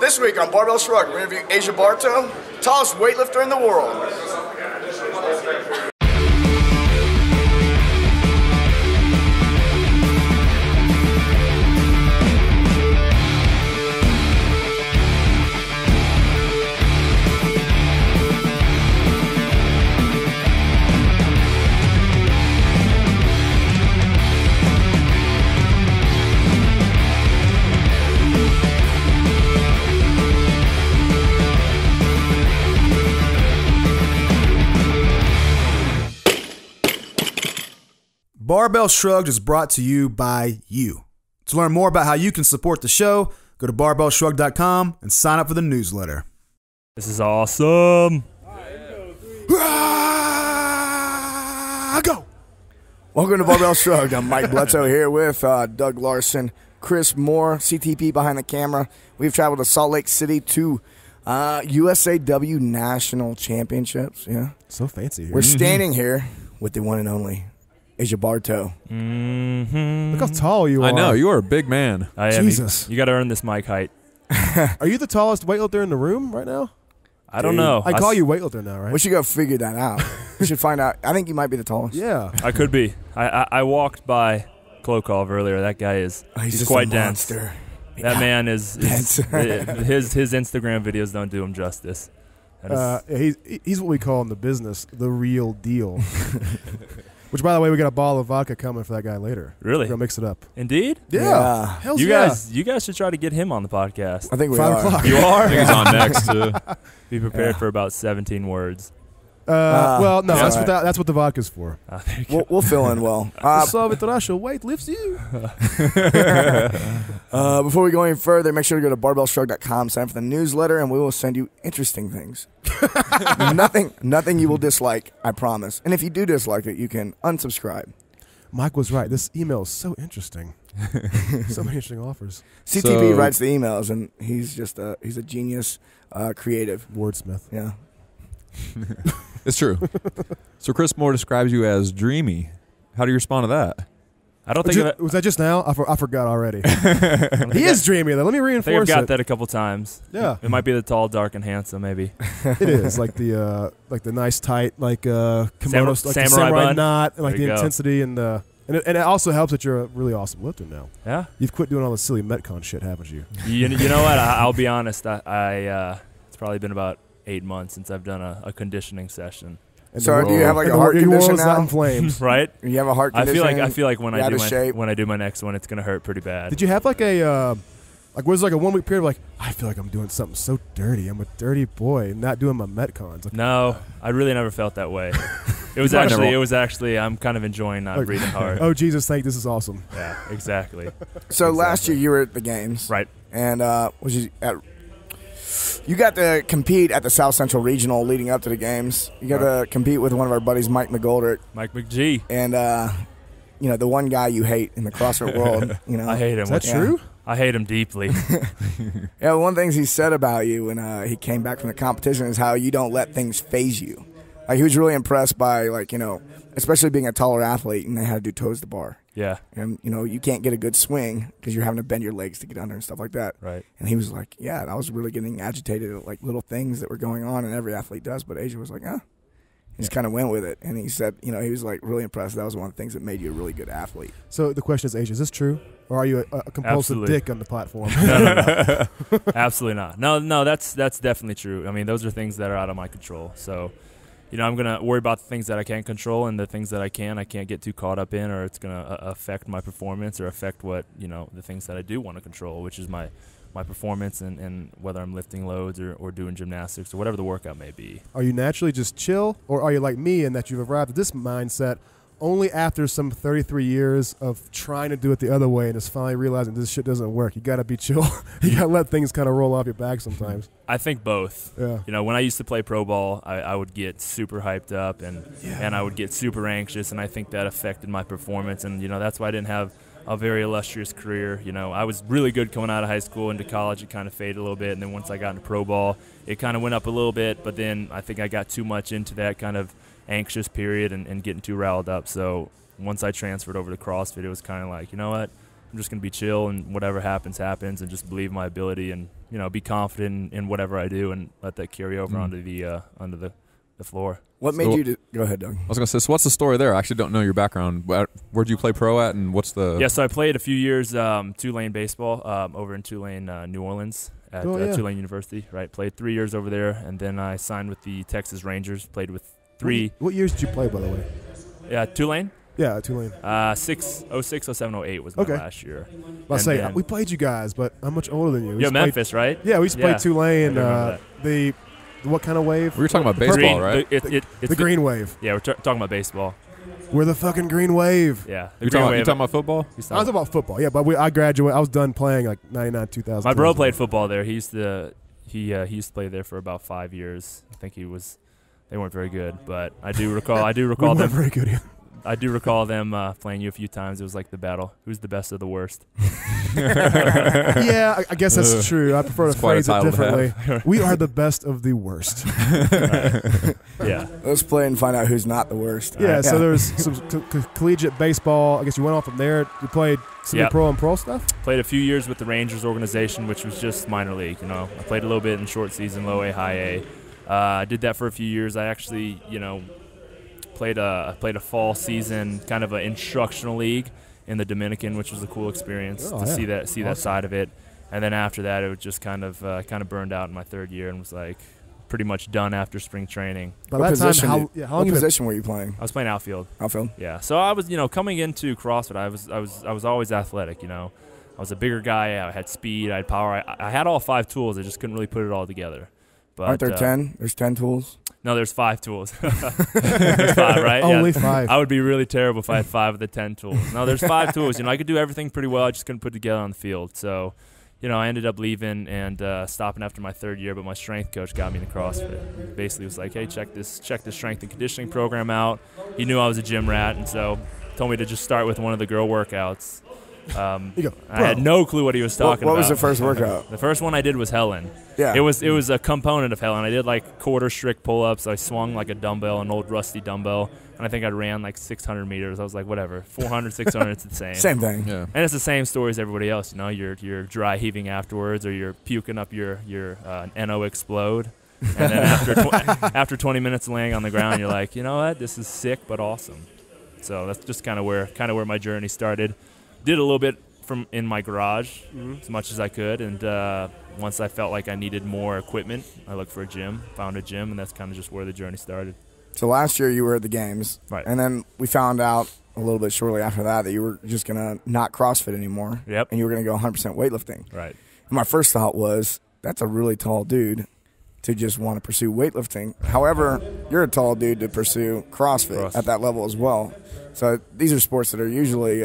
This week on Barbell Shrugged, we interview Asia Barto, tallest weightlifter in the world. Barbell Shrugged is brought to you by you. To learn more about how you can support the show, go to barbellshrugged.com and sign up for the newsletter. This is awesome. Go! Welcome to Barbell Shrugged. I'm Mike Bledsoe here with Doug Larson, Chris Moore, CTP behind the camera. We've traveled to Salt Lake City to USAW National Championships. Yeah, So fancy here. we're standing here with the one and only Asia Barto. Look how tall you are. I know, you are a big man. I am. Jesus. You got to earn this mic height. Are you the tallest weightlifter in the room right now? I don't know. I call you weightlifter now, right? We should go figure that out. We should find out. I think you might be the tallest. Yeah. I could be. I walked by Klokov earlier. That guy is he's just quite a dense. monster. That man is Dense. his Instagram videos don't do him justice. He's what we call in the business the real deal. Which, by the way, we got a bottle of vodka coming for that guy later. Really? We're gonna mix it up. Indeed? Yeah. Hell's You yeah. guys should try to get him on the podcast. I think we 5 are. o'clock. You are? I think he's on next, too. Be prepared for about 17 words. Well, no, yeah, that's right. that's what the vodka's for. There you go. We'll fill in well. The Soviet Russia weight lifts you. Before we go any further, make sure to go to barbellshrugged.com, sign up for the newsletter, and we will send you interesting things. Nothing you will dislike, I promise. And if you do dislike it, you can unsubscribe. Mike was right. This email is so interesting. So many interesting offers. CTP writes the emails, and he's just he's a genius, creative. Wordsmith. Yeah. It's true. So Chris Moore describes you as dreamy. How do you respond to that? I don't think I've, Was that just now? I forgot already. He is dreamy, though. Let me I think I've reinforce got it. that a couple times. Yeah. It might be the tall, dark, and handsome, maybe. It is like the nice tight kimono, like the samurai samurai bun. knot, and like There the you go. intensity and it also helps that you're a really awesome lifter now. Yeah. You've quit doing all the silly Metcon shit, haven't you? You know what? I'll be honest. It's probably been about 8 months since I've done a conditioning session. And So do you have like and a heart your condition world's not now? in flames. Right? You have a heart I condition? feel like when You're I out do of shape? when I do my next one, it's gonna hurt pretty bad. Did you have like a was like a 1 week period of like I feel like I'm doing something so dirty. I'm a dirty boy, not doing my Metcons. Like, No, I really never felt that way. It was actually I'm kind of enjoying not like, breathing hard. Oh Jesus, this is awesome. Yeah, exactly. So last year you were at the games. Right. And you got to compete at the South Central Regional leading up to the games. You got to compete with one of our buddies, Mike McGoldrick. Mike McGee. And, the one guy you hate in the CrossFit world. I hate him. Is that true? I hate him deeply. Yeah, one of the things he said about you when he came back from the competition is how you don't let things phase you. Like, he was really impressed by, especially being a taller athlete and they had to do toes to bar. Yeah. And, you can't get a good swing because you're having to bend your legs to get under and stuff like that. Right. And he was like, yeah, I was really getting agitated at, little things that were going on, and every athlete does. But Asia was like, He just kind of went with it. And he said, he was, really impressed. That was one of the things that made you a really good athlete. So the question is, Asia, is this true? Or are you a compulsive Absolutely. dick on the platform? No. Absolutely not. No, that's definitely true. I mean, those are things that are out of my control. So, I'm going to worry about the things that I can't control, and the things that I can't get too caught up in, or it's going to affect my performance or affect what, the things that I do want to control, which is my performance and whether I'm lifting loads or doing gymnastics or whatever the workout may be. Are you naturally just chill, or are you like me in that you've arrived at this mindset only after some 33 years of trying to do it the other way and is finally realizing this shit doesn't work? You got to be chill. You got to let things kind of roll off your back sometimes. I think both. Yeah. When I used to play pro ball, I would get super hyped up and I would get super anxious, and I think that affected my performance. And, that's why I didn't have a very illustrious career. I was really good coming out of high school. Into college, it kind of faded a little bit. And then once I got into pro ball, it kind of went up a little bit. But then I think I got too much into that kind of anxious period and getting too riled up. So once I transferred over to CrossFit, it was kind of like, you know what? I'm just gonna be chill, and whatever happens, and just believe my ability, and be confident in whatever I do, and let that carry over onto the floor. What made you go ahead, Doug? I was going to say, so what's the story there? I actually don't know your background. Where'd you play pro at, and what's the... Yeah, so I played a few years Tulane baseball over in Tulane, New Orleans at Tulane University, right? Played 3 years over there, and then I signed with the Texas Rangers, played with three... What years did you play, by the way? Yeah, Tulane? Yeah, Tulane. 06, 07, 08 was my last year. I'll say, we played you guys, but I'm much older than you. You're Memphis, right? Yeah, we used to play Tulane. What kind of wave? We were talking about baseball, green, right? It's the green wave. Yeah, we're talking about baseball. We're the fucking green wave. Yeah. You talking about football? I was talking about football, yeah, but I graduated. I was done playing like 99, 2000. My bro played football there. He used to play there for about 5 years. I think they weren't very good, but I do recall them. Very good. Yeah. I do recall them playing you a few times. It was like the battle. Who's the best of the worst? Yeah, I guess that's true. I prefer to phrase it differently. We are the best of the worst. Yeah. Let's play and find out who's not the worst. Yeah, so there's some collegiate baseball. I guess you went on from there. You played semi-pro and pro stuff? Played a few years with the Rangers organization, which was just minor league. I played a little bit in short season, low A, high A. I did that for a few years. I actually, played a fall season, kind of an instructional league in the Dominican, which was a cool experience to see that side of it. And then after that, it was just kind of burned out in my third year, and was like pretty much done after spring training. What position were you playing? I was playing outfield. Outfield. Yeah. So I was, coming into CrossFit, I was always athletic. I was a bigger guy. I had speed. I had power. I had all 5 tools. I just couldn't really put it all together. But, aren't there 10? There's 10 tools. No, there's 5 tools. There's 5, right? Only 5. I would be really terrible if I had 5 of the 10 tools. No, there's 5 tools. I could do everything pretty well. I just couldn't put it together on the field. So, I ended up leaving and stopping after my third year. But my strength coach got me into CrossFit. He basically was like, "Hey, check this strength and conditioning program out." He knew I was a gym rat, and so told me to just start with one of the girl workouts. I had no clue what he was talking about. What was the first workout? The first one I did was Helen. Yeah. It was a component of Helen. I did like quarter strict pull-ups. I swung like a dumbbell, an old rusty dumbbell, and I think I ran like 600 meters. I was like, whatever, 400, 600, it's the same. Same thing. Yeah. And it's the same story as everybody else. You're dry heaving afterwards, or you're puking up your NO explode. And then after 20 minutes of laying on the ground, you're like, you know what, this is sick but awesome. So that's just kind of where my journey started. Did a little bit from in my garage, as much as I could, and once I felt like I needed more equipment, I looked for a gym, found a gym, and that's kind of just where the journey started. So last year you were at the games, right? And then we found out a little bit shortly after that you were just gonna not CrossFit anymore. Yep. And you were gonna go 100% weightlifting. Right. And my first thought was, that's a really tall dude to just want to pursue weightlifting. However, you're a tall dude to pursue CrossFit at that level as well. So these are sports that are usually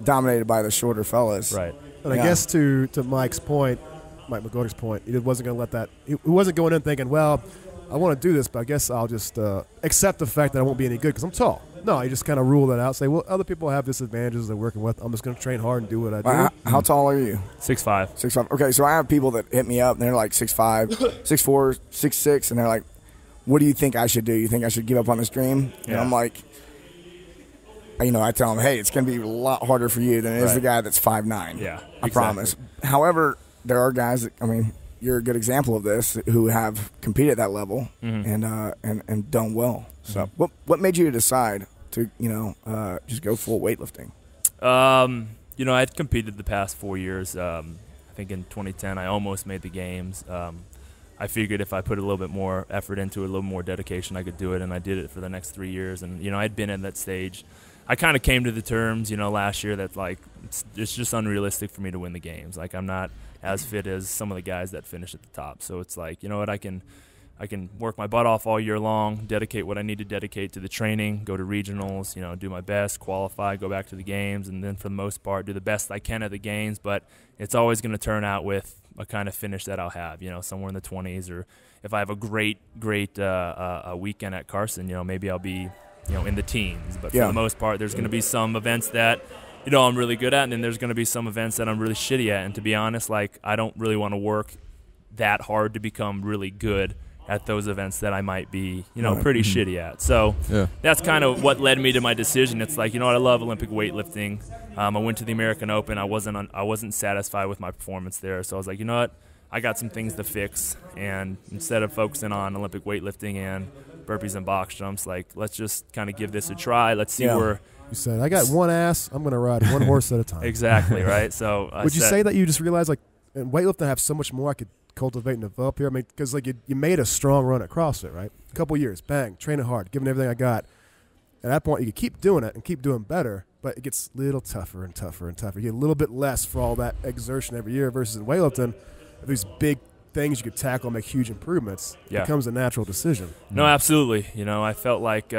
dominated by the shorter fellas. Right. And I guess to Mike McGordy's point, he wasn't going to let that. He wasn't going in thinking, well, I want to do this, but I guess I'll just accept the fact that I won't be any good because I'm tall. No, he just kind of ruled that out. Say, well, other people have disadvantages they're working with. I'm just going to train hard and do what I do. How tall are you? 6'5". 6'5". Okay, so I have people that hit me up, and they're like 6'5", 6'4", 6'6", and they're like, what do you think I should do? You think I should give up on this dream? Yeah. And I'm like, I tell them, hey, it's going to be a lot harder for you than it is the guy that's 5'9". Yeah, I promise. However, there are guys that, you're a good example of this, who have competed at that level and done well. So what made you decide to, just go full weightlifting? I'd competed the past 4 years. I think in 2010 I almost made the games. I figured if I put a little bit more effort into it, a little more dedication, I could do it, and I did it for the next 3 years. And, I'd been in that stage. I kind of came to the terms, last year that, like, it's just unrealistic for me to win the games. Like, I'm not as fit as some of the guys that finish at the top. So it's like, you know what, I can work my butt off all year long, dedicate what I need to dedicate to the training, go to regionals, do my best, qualify, go back to the games, and then for the most part do the best I can at the games. But it's always going to turn out with a kind of finish that I'll have, somewhere in the 20s. Or if I have a great weekend at Carson, maybe I'll be, in the teens. But for the most part, there's going to be some events that, I'm really good at, and then there's going to be some events that I'm really shitty at. And to be honest, like, I don't really want to work that hard to become really good at those events that I might be, pretty shitty at. So that's kind of what led me to my decision. It's like, I love Olympic weightlifting. I went to the American Open. I wasn't satisfied with my performance there. So I was like, you know what? I got some things to fix. And instead of focusing on Olympic weightlifting and burpees and box jumps, like, let's just kind of give this a try. Let's see where. You said, I got one ass. I'm going to ride one horse at a time. Exactly, right? So would you say that you just realized, like, in weightlifting, I have so much more I could cultivate and develop here? I mean, because, like, you made a strong run at CrossFit, right? A couple years, bang, training hard, giving everything I got. At that point, you could keep doing it and keep doing better, but it gets a little tougher and tougher and tougher. You get a little bit less for all that exertion every year versus in weightlifting, these big things you could tackle and make huge improvements. It becomes a natural decision. No, absolutely. I felt like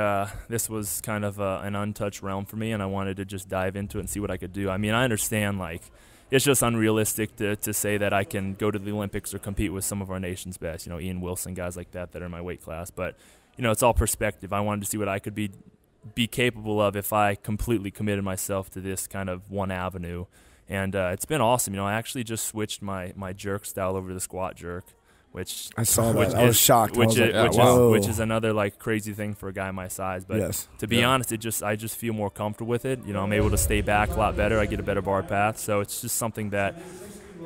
this was kind of an untouched realm for me, and I wanted to just dive into it and see what I could do. I mean, I understand, like, it's just unrealistic to say that I can go to the Olympics or compete with some of our nation's best, Ian Wilson, guys like that are in my weight class. But, it's all perspective. I wanted to see what I could be capable of if I completely committed myself to this kind of one avenue. And it's been awesome. I actually just switched my jerk style over to the squat jerk, which I saw that. I was shocked. Which is another, like, crazy thing for a guy my size. But to be honest, I just feel more comfortable with it. I'm able to stay back a lot better. I get a better bar path. So it's just something that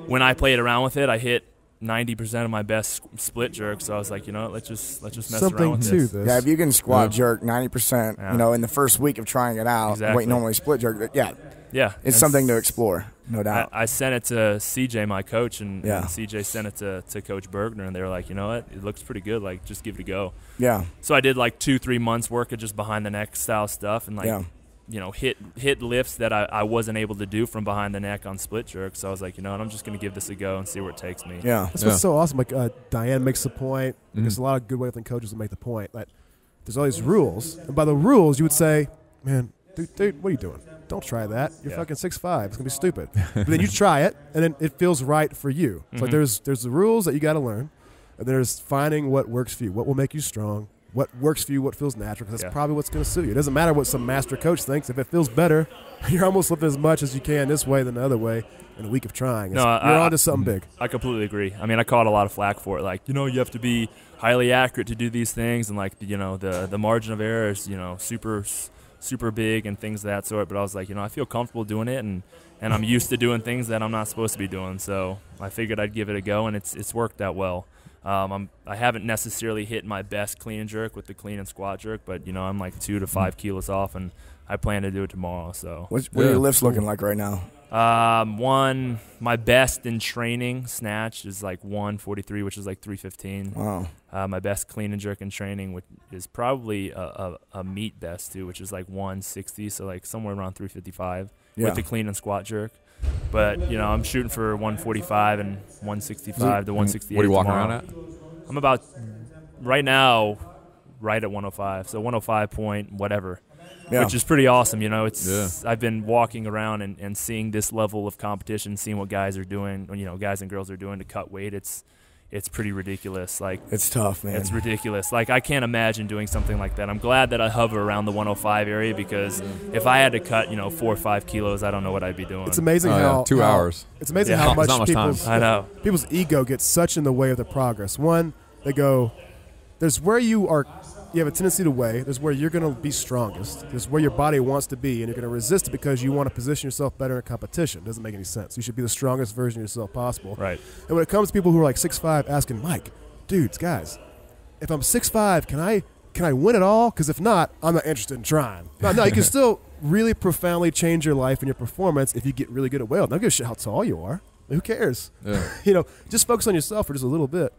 when I played around with it, I hit 90% of my best split jerk. So I was like, let's just mess around with this. Yeah, if you can squat jerk 90%, in the first week of trying it out, weight normally split jerk, it's something to explore, no doubt. I sent it to CJ, my coach, and CJ sent it to Coach Bergner, and they were like, you know what, it looks pretty good, like, just give it a go. Yeah. So I did like 2-3 months work of just behind the neck style stuff, and hit lifts that I wasn't able to do from behind the neck on split jerk. So I was like, I'm just going to give this a go and see where it takes me. Yeah. That's what's so awesome. Like, Diane makes the point. There's a lot of good weightlifting coaches that make the point that there's all these rules. And by the rules, you would say, man, dude, what are you doing? Don't try that. You're fucking 6'5". It's going to be stupid. But then you try it, and then it feels right for you. It's like there's the rules that you got to learn, and there's finding what works for you, what will make you strong, what works for you, what feels natural, because that's probably what's going to suit you. It doesn't matter what some master coach thinks. If it feels better, you're almost lifting as much as you can this way than the other way in a week of trying. You're on to something big. I completely agree. I mean, I caught a lot of flack for it. Like, you have to be highly accurate to do these things, and, like, the margin of error is, super big and things of that sort. But I was like, I feel comfortable doing it, and I'm used to doing things that I'm not supposed to be doing. So I figured I'd give it a go, and it's worked out well. I haven't necessarily hit my best clean and jerk with the clean and squat jerk, but I'm like 2 to 5 kilos off, and I plan to do it tomorrow. So what are your lifts looking like right now? My best in training snatch is like 143, which is like 315. Wow. My best clean and jerk in training, which is probably a meet best too, which is like 160, so like somewhere around 355 with the clean and squat jerk. But I'm shooting for 145 and 165 to 168. What are you walking tomorrow. around at? I'm about right now, right at 105. So 105 point whatever. Yeah. Which is pretty awesome. I've been walking around and seeing this level of competition, seeing what guys are doing, guys and girls are doing to cut weight. It's pretty ridiculous. Like, it's tough, man. It's ridiculous. Like, I can't imagine doing something like that. I'm glad that I hover around the 105 area, because if I had to cut, 4 or 5 kilos, I don't know what I'd be doing. It's amazing how 2 hours. It's amazing how much much people's ego gets such in the way of their progress. One, they go, there's where you have a tendency to weigh. There's where you're going to be strongest. There's where your body wants to be, and you're going to resist it because you want to position yourself better in competition. It doesn't make any sense. You should be the strongest version of yourself possible. Right. And when it comes to people who are like 6'5", asking, Mike, dudes, guys, if I'm 6'5", can I win it all? Because if not, I'm not interested in trying. No, you can still really profoundly change your life and your performance if you get really good at weight. Don't give a shit how tall you are. Who cares? Yeah. Just focus on yourself for just a little bit.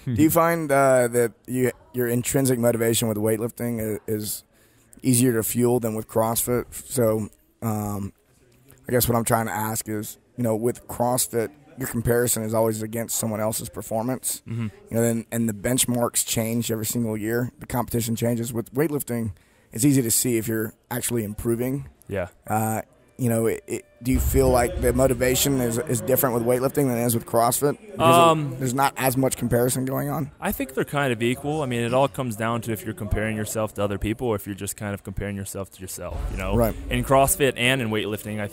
Do you find that your intrinsic motivation with weightlifting is easier to fuel than with CrossFit? So I guess what I'm trying to ask is, with CrossFit, your comparison is always against someone else's performance. And the benchmarks change every single year. The competition changes. With weightlifting, it's easy to see if you're actually improving. Yeah. Do you feel like the motivation is different with weightlifting than it is with CrossFit? Because there's not as much comparison going on? I think they're kind of equal. I mean, it all comes down to if you're comparing yourself to other people or if you're just kind of comparing yourself to yourself, Right. In CrossFit and in weightlifting, I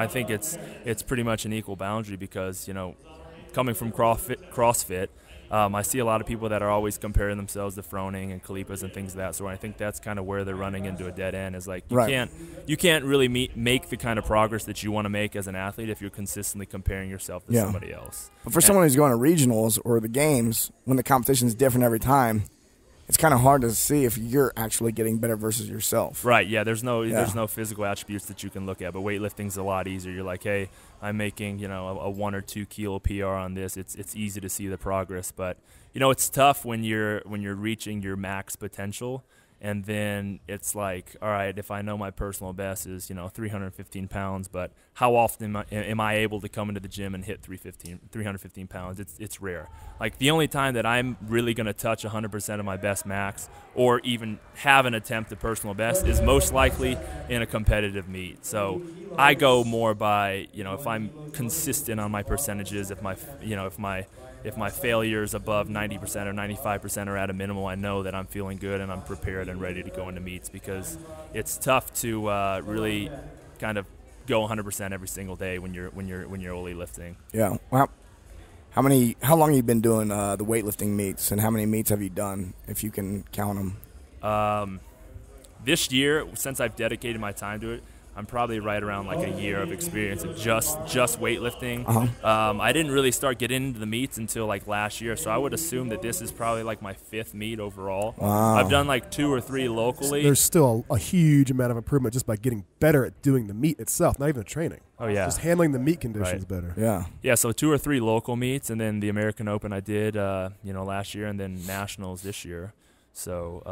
think it's pretty much an equal boundary because, coming from CrossFit, I see a lot of people that are always comparing themselves to Froning and Kalipas and things of that sort. I think that's kind of where they're running into a dead end. Is like you can't really make the kind of progress that you want to make as an athlete if you're consistently comparing yourself to somebody else. But for someone who's going to regionals or the games, when the competition is different every time, it's kind of hard to see if you're actually getting better versus yourself. Right, yeah, there's no physical attributes that you can look at, but weightlifting's a lot easier. You're like, hey, I'm making, a 1 or 2 kilo PR on this. It's easy to see the progress, but it's tough when you're reaching your max potential. And then it's like, all right, if I know my personal best is, 315 pounds, but how often am I able to come into the gym and hit 315 pounds? It's rare. Like, the only time that I'm really going to touch 100% of my best max or even have an attempt at personal best is most likely in a competitive meet. So I go more by, if I'm consistent on my percentages, if my failures above 90% or 95% are at a minimum, I know that I'm feeling good and I'm prepared and ready to go into meets, because it's tough to really kind of go 100% every single day when you're only lifting. Yeah. Well, how long have you been doing the weightlifting meets, and how many meets have you done, if you can count them? This year, since I've dedicated my time to it, I'm probably right around like a year of experience of just weightlifting. I didn't really start getting into the meets until like last year, so I would assume that this is probably like my 5th meet overall. Wow. I've done like 2 or 3 locally. There's still a huge amount of improvement just by getting better at doing the meet itself, not even the training. Oh, yeah. Just handling the meet conditions better. Yeah. Yeah, so 2 or 3 local meets, and then the American Open I did, last year, and then nationals this year. So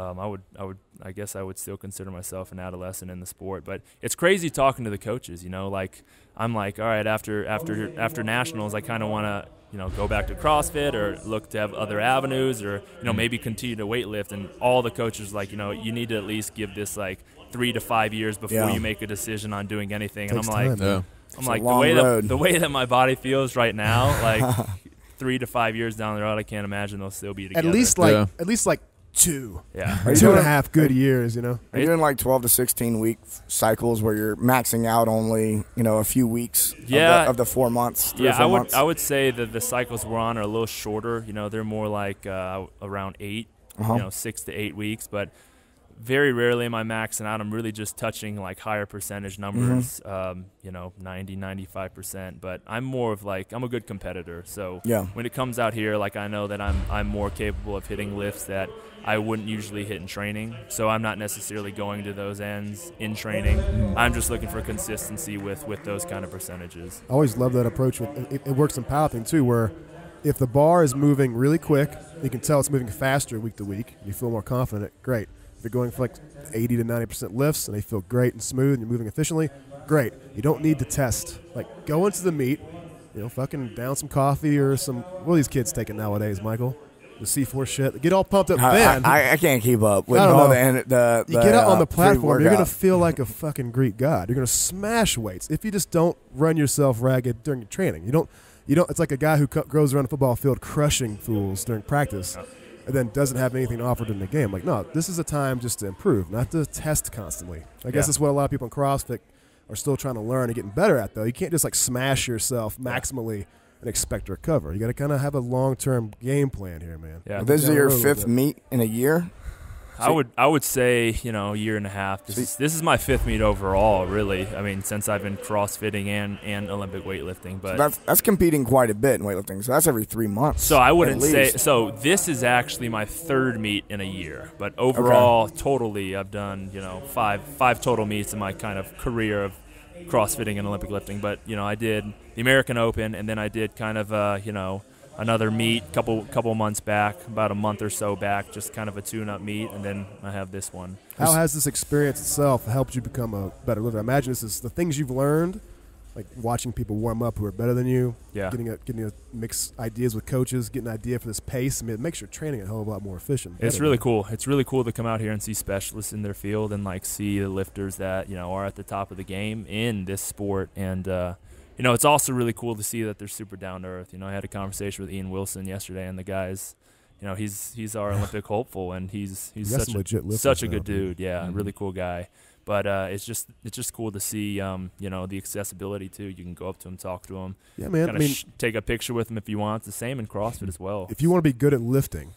I guess I would still consider myself an adolescent in the sport. But it's crazy talking to the coaches. Like, I'm like, all right, after nationals, I kind of want to go back to CrossFit or look to have other avenues, or maybe continue to weightlift. And all the coaches like, you need to at least give this like 3 to 5 years before you make a decision on doing anything. And I'm like, the way that my body feels right now, like 3 to 5 years down the road, I can't imagine they'll still be together. At least like 2. Yeah. 2.5 good years, Are you doing like 12 to 16 week cycles where you're maxing out only, a few weeks of the 4 months? I would say that the cycles we're on are a little shorter. They're more like around 8, 6 to 8 weeks. But very rarely am I maxing out. I'm really just touching like higher percentage numbers, 90, 95%. But I'm more of like, I'm a good competitor. So when it comes out here, like, I know that I'm more capable of hitting lifts that I wouldn't usually hit in training. So I'm not necessarily going to those ends in training. I'm just looking for consistency with those kind of percentages. I always love that approach. It works in powerlifting too, where if the bar is moving really quick, you can tell it's moving faster week to week. You feel more confident. Great. If you're going for like 80 to 90% lifts and they feel great and smooth and you're moving efficiently, great. You don't need to test. Like, go into the meet, fucking down some coffee or some, what are these kids taking nowadays, Michael? The C4 shit. Get all pumped up then. I can't keep up with all the you get out on the platform, you're going to feel like a fucking Greek god. You're going to smash weights if you just don't run yourself ragged during your training. You don't. It's like a guy who goes around the football field crushing fools during practice and then doesn't have anything to offer in the game. Like, no, this is a time just to improve, not to test constantly. I guess that's what a lot of people in CrossFit are still trying to learn and getting better at, though. You can't just like smash yourself maximally and expect to recover. You got to kind of have a long-term game plan here, man. Yeah. Well, this is your 5th meet in a year? I would say, a year and a half. This is my 5th meet overall, really. I mean, since I've been CrossFitting and Olympic weightlifting. But so that's competing quite a bit in weightlifting. So that's every 3 months. So I wouldn't say – so this is actually my 3rd meet in a year. But overall, totally, I've done, five total meets in my kind of career of CrossFitting and Olympic lifting. But, I did the American Open, and then I did kind of, another meet couple months back, about a month or so back, just kind of a tune-up meet, and then I have this one. How has this experience itself helped you become a better lifter? I imagine this is the things you've learned, like watching people warm up who are better than you, getting a mix ideas with coaches, getting an idea for this pace. I mean, it makes your training a hell of a lot more efficient. It's really cool. It's really cool to come out here and see specialists in their field and like see the lifters that are at the top of the game in this sport. And it's also really cool to see that they're super down to earth. I had a conversation with Ian Wilson yesterday, and the guy's, he's our Olympic hopeful, and he's such a good dude. Yeah, really cool guy. But it's just cool to see, you know, the accessibility too. You can go up to them, talk to them. Yeah, man. I mean, take a picture with them if you want. It's the same in CrossFit as well. If you want to be good at lifting,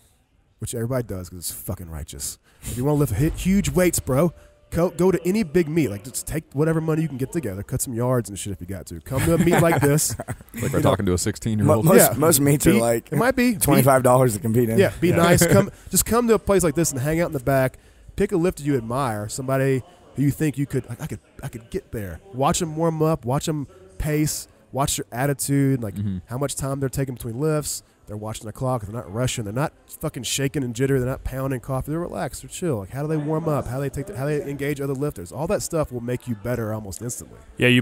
which everybody does because it's fucking righteous. If you want to lift huge weights, bro, go to any big meet. Like, just take whatever money you can get together, cut some yards and shit if you got to. Come to a meet like this. Like we're talking to a 16-year-old. Most meets are like it might be $25 to compete in. Yeah, be nice. Just come to a place like this and hang out in the back. Pick a lifter you admire, somebody who you think you could. I could get there. Watch them warm up. Watch them pace. Watch their attitude. Like how much time they're taking between lifts. They're watching the clock. They're not rushing. They're not fucking shaking and jittery. They're not pounding coffee. They're relaxed. They're chill. Like, how do they warm up? How they engage other lifters? All that stuff will make you better almost instantly. Yeah, you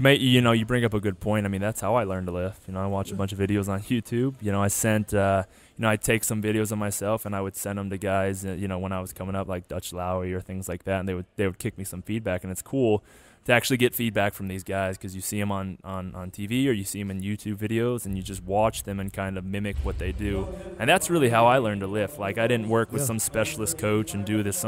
bring up a good point. I mean, that's how I learned to lift. You know, I watched a bunch of videos on YouTube. You know, I sent, I'd take some videos of myself and I would send them to guys. You know, when I was coming up, like Dutch Lowry or things like that, and they would kick me some feedback, and it's cool to actually get feedback from these guys because you see them on TV or you see them in YouTube videos and you just watch them and kind of mimic what they do. And that's really how I learned to lift. Like, I didn't work with some specialist coach and do this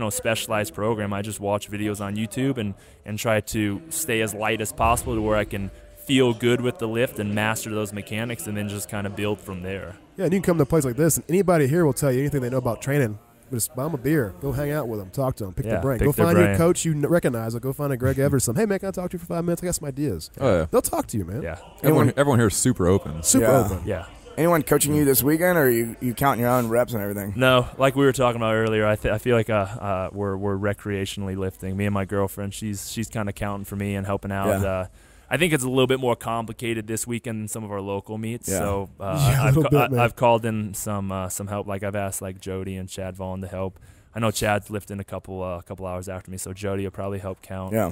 specialized program. I just watch videos on YouTube and try to stay as light as possible to where I can feel good with the lift and master those mechanics and then just kind of build from there. Yeah, and you can come to a place like this and anybody here will tell you anything they know about training. Just buy them a beer. Go hang out with them. Talk to them. Pick their brain. Go find your coach you recognize. Or go find a Greg Evers. Hey, man, can I talk to you for 5 minutes? I got some ideas. Oh, yeah. They'll talk to you, man. Yeah. Everyone here is super open. Super open. Yeah. Anyone coaching you this weekend, or are you counting your own reps and everything? No, like we were talking about earlier, I feel like we're recreationally lifting. Me and my girlfriend, she's kind of counting for me and helping out. Yeah. I think it's a little bit more complicated this weekend than some of our local meets. Yeah. So I've called in some help. Like, I've asked like Jody and Chad Vaughn to help. I know Chad's lifting a couple hours after me, so Jody will probably help count. Yeah.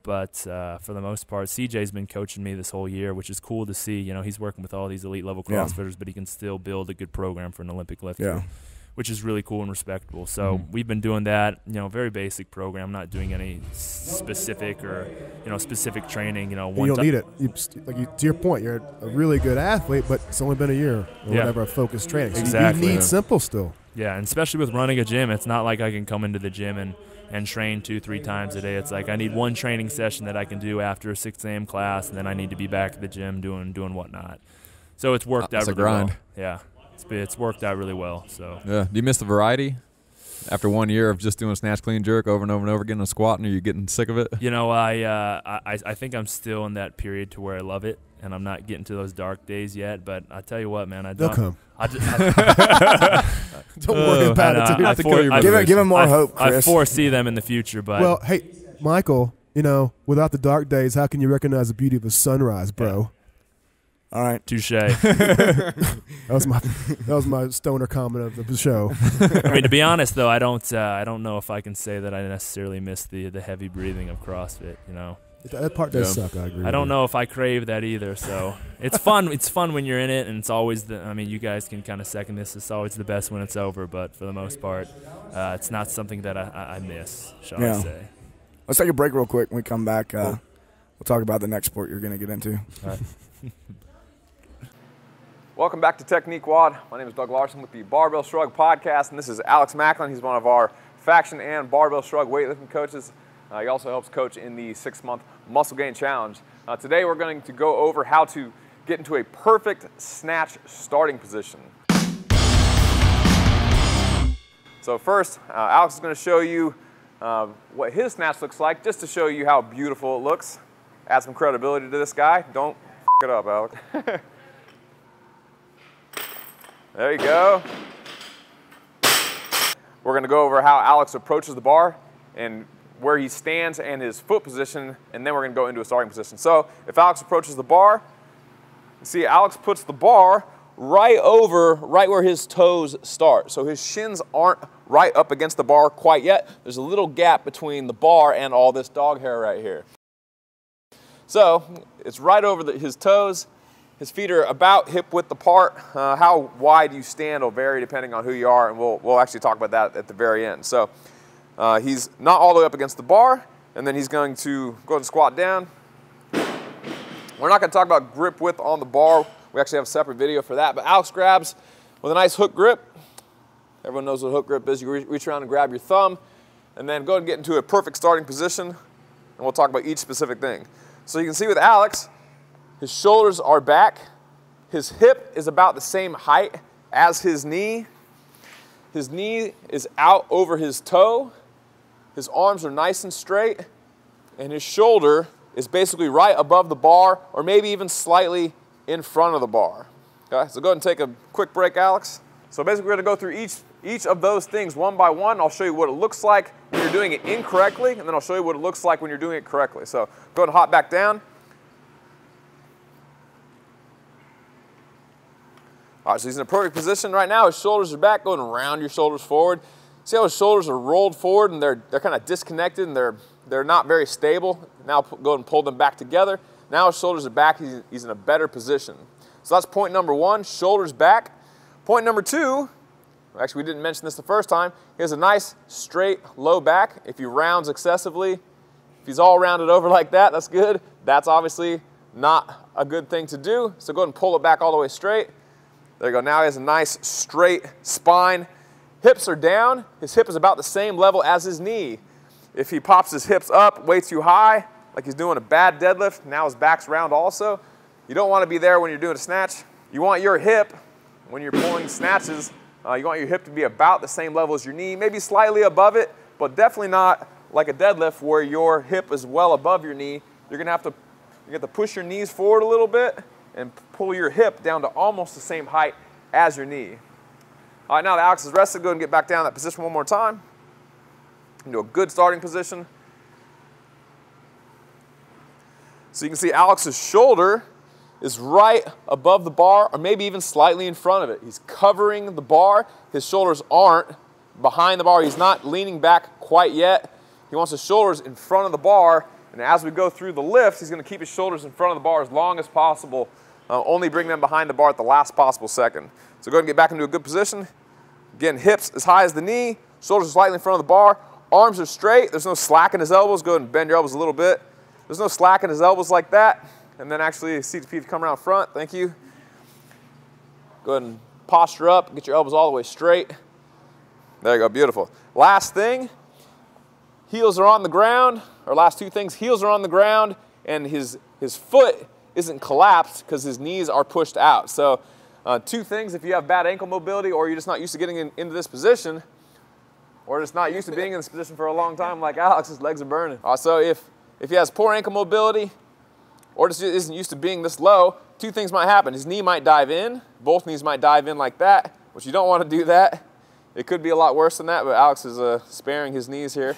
But for the most part, CJ's been coaching me this whole year, which is cool to see. You know, he's working with all these elite level CrossFitters, but he can still build a good program for an Olympic lifter, which is really cool and respectable. So we've been doing that, you know, very basic program, not doing any specific or, you know, specific training. You know, you don't need it. To your point, you're a really good athlete, but it's only been a year or whatever of focused training. So exactly. you need simple still. Yeah, and especially with running a gym, it's not like I can come into the gym and train 2-3 times a day. It's like I need one training session that I can do after a 6 a.m. class, and then I need to be back at the gym doing whatnot. So it's worked out really well. Yeah, it's worked out really well. So yeah, do you miss the variety? After 1 year of just doing snatch, clean, jerk over and over and over again and squatting, are you getting sick of it? You know, I think I'm still in that period to where I love it, and I'm not getting to those dark days yet. But I tell you what, man, they'll come. Don't worry about it. Give him more hope, Chris. I foresee them in the future. But well, hey, Michael, you know, without the dark days, how can you recognize the beauty of a sunrise, bro? Yeah. All right, touche. That was my stoner comment of the show. I mean, to be honest, though, I don't know if I can say that I necessarily miss the heavy breathing of CrossFit. You know, that part does suck. I agree. I don't know if I crave that either. So it's fun. It's fun when you're in it, and it's always I mean, you guys can kind of second this. It's always the best when it's over, but for the most part, it's not something that I miss. Shall I say? Let's take a break real quick. When we come back, we'll talk about the next sport you're going to get into. All right. Welcome back to Technique WOD. My name is Doug Larson with the Barbell Shrugged podcast, and this is Alex Macklin. He's one of our faction and Barbell Shrugged weightlifting coaches. He also helps coach in the 6-month Muscle Gain Challenge. Today we're going to go over how to get into a perfect snatch starting position. So first, Alex is going to show you what his snatch looks like, just to show you how beautiful it looks. Add some credibility to this guy. Don't f it up, Alex. There you go. We're going to go over how Alex approaches the bar and where he stands and his foot position, and then we're going to go into a starting position. So if Alex approaches the bar, you see Alex puts the bar right where his toes start. So his shins aren't right up against the bar quite yet. There's a little gap between the bar and all this dog hair right here. So it's right over his toes. His feet are about hip width apart. How wide you stand will vary depending on who you are, and we'll actually talk about that at the very end. So he's not all the way up against the bar, and then he's going to go ahead and squat down. We're not going to talk about grip width on the bar. We actually have a separate video for that. But Alex grabs with a nice hook grip. Everyone knows what hook grip is. You reach around and grab your thumb. and then go ahead and get into a perfect starting position, and we'll talk about each specific thing. So you can see with Alex, his shoulders are back, his hip is about the same height as his knee is out over his toe, his arms are nice and straight, and his shoulder is basically right above the bar, or maybe even slightly in front of the bar. Okay, so go ahead and take a quick break, Alex. So basically we're gonna go through each of those things one by one. I'll show you what it looks like when you're doing it incorrectly, and then I'll show you what it looks like when you're doing it correctly. So go ahead and hop back down. All right, so he's in a perfect position right now. His shoulders are back. Go ahead and round your shoulders forward. See how his shoulders are rolled forward and they're kind of disconnected and they're not very stable. Now go ahead and pull them back together. Now his shoulders are back. He's in a better position. So that's point number one, shoulders back. Point number two, actually we didn't mention this the first time, he has a nice straight low back. If he rounds excessively, if he's all rounded over like that, that's good. That's obviously not a good thing to do. So go ahead and pull it back all the way straight. There you go. Now he has a nice straight spine. Hips are down. His hip is about the same level as his knee. If he pops his hips up way too high, like he's doing a bad deadlift, now his back's round also, you don't want to be there when you're doing a snatch. You want your hip, when you're pulling snatches, you want your hip to be about the same level as your knee, maybe slightly above it, but definitely not like a deadlift where your hip is well above your knee. You're going to have to push your knees forward a little bit and pull your hip down to almost the same height as your knee. All right, now that Alex is rested, go ahead and get back down in that position one more time. Into a good starting position. So you can see Alex's shoulder is right above the bar, or maybe even slightly in front of it. He's covering the bar. His shoulders aren't behind the bar. He's not leaning back quite yet. He wants his shoulders in front of the bar, and as we go through the lift, he's going to keep his shoulders in front of the bar as long as possible, only bring them behind the bar at the last possible second. So go ahead and get back into a good position. Again, hips as high as the knee, shoulders are slightly in front of the bar, arms are straight, there's no slack in his elbows. Go ahead and bend your elbows a little bit. There's no slack in his elbows like that. And then actually, see if you come around front, thank you. Go ahead and posture up, get your elbows all the way straight. There you go, beautiful. Last thing, heels are on the ground, or last two things, heels are on the ground, and his foot isn't collapsed because his knees are pushed out. So two things, if you have bad ankle mobility or you're just not used to getting into this position, or just not used to being in this position for a long time like Alex, his legs are burning. So if he has poor ankle mobility or just isn't used to being this low, two things might happen. His knee might dive in, both knees might dive in like that, which you don't want to do that. It could be a lot worse than that, but Alex is sparing his knees here.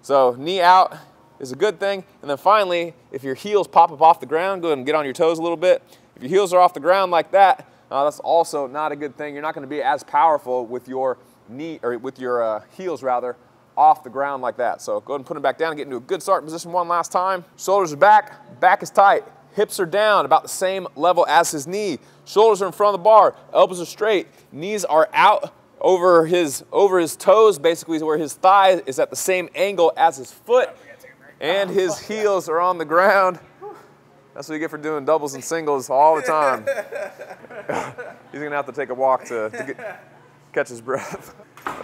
So knee out is a good thing. And then finally, if your heels pop up off the ground, go ahead and get on your toes a little bit. If your heels are off the ground like that, that's also not a good thing. You're not going to be as powerful with your knee, or with your heels rather, off the ground like that. So go ahead and put them back down and get into a good starting position one last time. Shoulders are back, back is tight. Hips are down, about the same level as his knee. Shoulders are in front of the bar, elbows are straight, knees are out over his toes, basically where his thigh is at the same angle as his foot, and his heels are on the ground. That's what you get for doing doubles and singles all the time. He's gonna have to take a walk to catch his breath.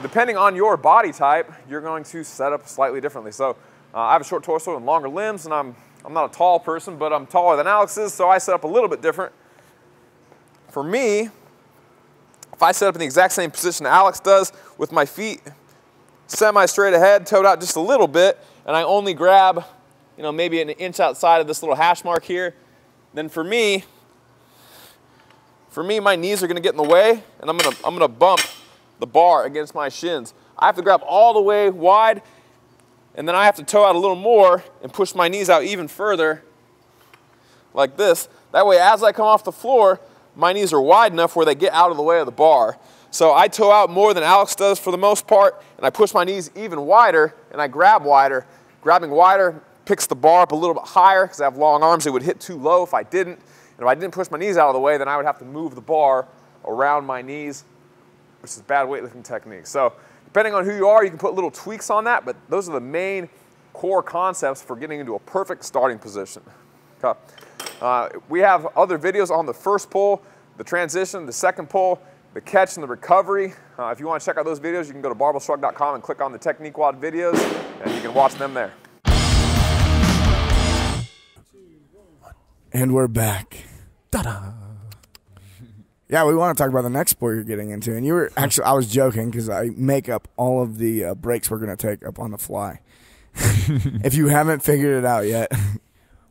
Depending on your body type, you're going to set up slightly differently. So I have a short torso and longer limbs, and I'm not a tall person, but I'm taller than Alex is, so I set up a little bit different. For me, if I set up in the exact same position Alex does, with my feet semi-straight ahead, toed out just a little bit, and I only grab, maybe an inch outside of this little hash mark here, then for me, my knees are going to get in the way, and I'm gonna bump the bar against my shins. I have to grab all the way wide, and then I have to toe out a little more and push my knees out even further, like this. That way, as I come off the floor, my knees are wide enough where they get out of the way of the bar. So I toe out more than Alex does for the most part, and I push my knees even wider, and I grab wider. Grabbing wider picks the bar up a little bit higher, because I have long arms. It would hit too low if I didn't. And if I didn't push my knees out of the way, then I would have to move the bar around my knees, which is bad weightlifting technique. So depending on who you are, you can put little tweaks on that, but those are the main core concepts for getting into a perfect starting position. Okay. We have other videos on the first pull, the transition, the second pull, the catch and the recovery. If you want to check out those videos, you can go to barbellshrugged.com and click on the Technique Wad videos, and you can watch them there. And we're back. Ta-da! Yeah, we want to talk about the next sport you're getting into. And you were actually, I was joking because I make up all of the breaks we're going to take up on the fly. If you haven't figured it out yet.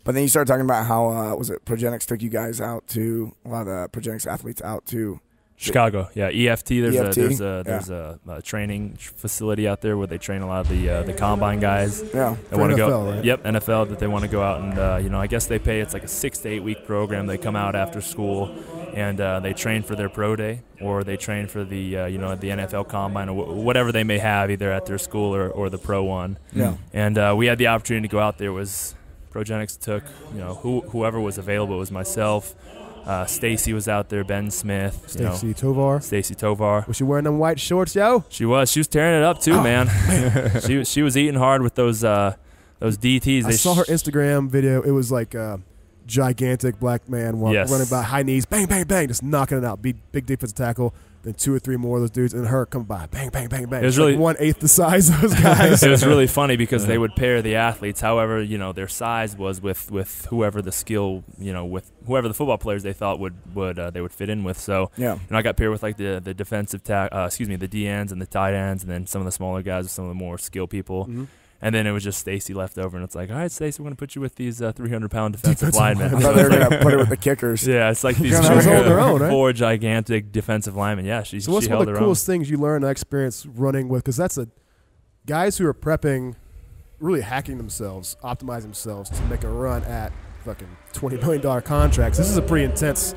But then you started talking about how, was it Progenics took you guys out to, a lot of the Progenics athletes out to Chicago, yeah, EFT. There's EFT? a training facility out there where they train a lot of the combine guys. Yeah, They want to go. NFL, right? Yep, NFL. That they want to go out and you know, I guess they pay. It's like a 6 to 8 week program. They come out after school and they train for their pro day, or they train for the you know, the NFL combine, or whatever they may have, either at their school or the pro one. Yeah. And we had the opportunity to go out there. Was Progenics took, you know, whoever was available. It was myself. Stacy was out there, Ben Smith, Stacy Tovar. Stacy Tovar. Was she wearing them white shorts, yo? She was tearing it up too, man. She was eating hard with those DTs. I saw her Instagram video. It was like a gigantic black man running by high knees, bang, bang, bang, just knocking it out. Big defensive tackle. Then 2 or 3 more of those dudes, and her come by, bang, bang, bang, bang. It was like really 1/8 the size of those guys. It was really funny because they would pair the athletes, however, you know, their size was with whoever the skill, you know, with whoever the football players they thought would they would fit in with. So, Yeah. you know, I got paired with like the defensive the D ends and the tight ends, and then some of the smaller guys with some of the more skill people. Mm-hmm. And then it was just Stacy left over, and it's like, all right, Stacy, we're going to put you with these 300-pound defensive linemen. I thought they were going to put it with the kickers. Yeah, it's like these She was holding her own, right? 4 gigantic defensive linemen. Yeah, So what's she one held of the her own. coolest things you learn and experience running with? Because that's guys who are prepping, really hacking themselves, optimizing themselves to make a run at fucking $20 million contracts. This is a pretty intense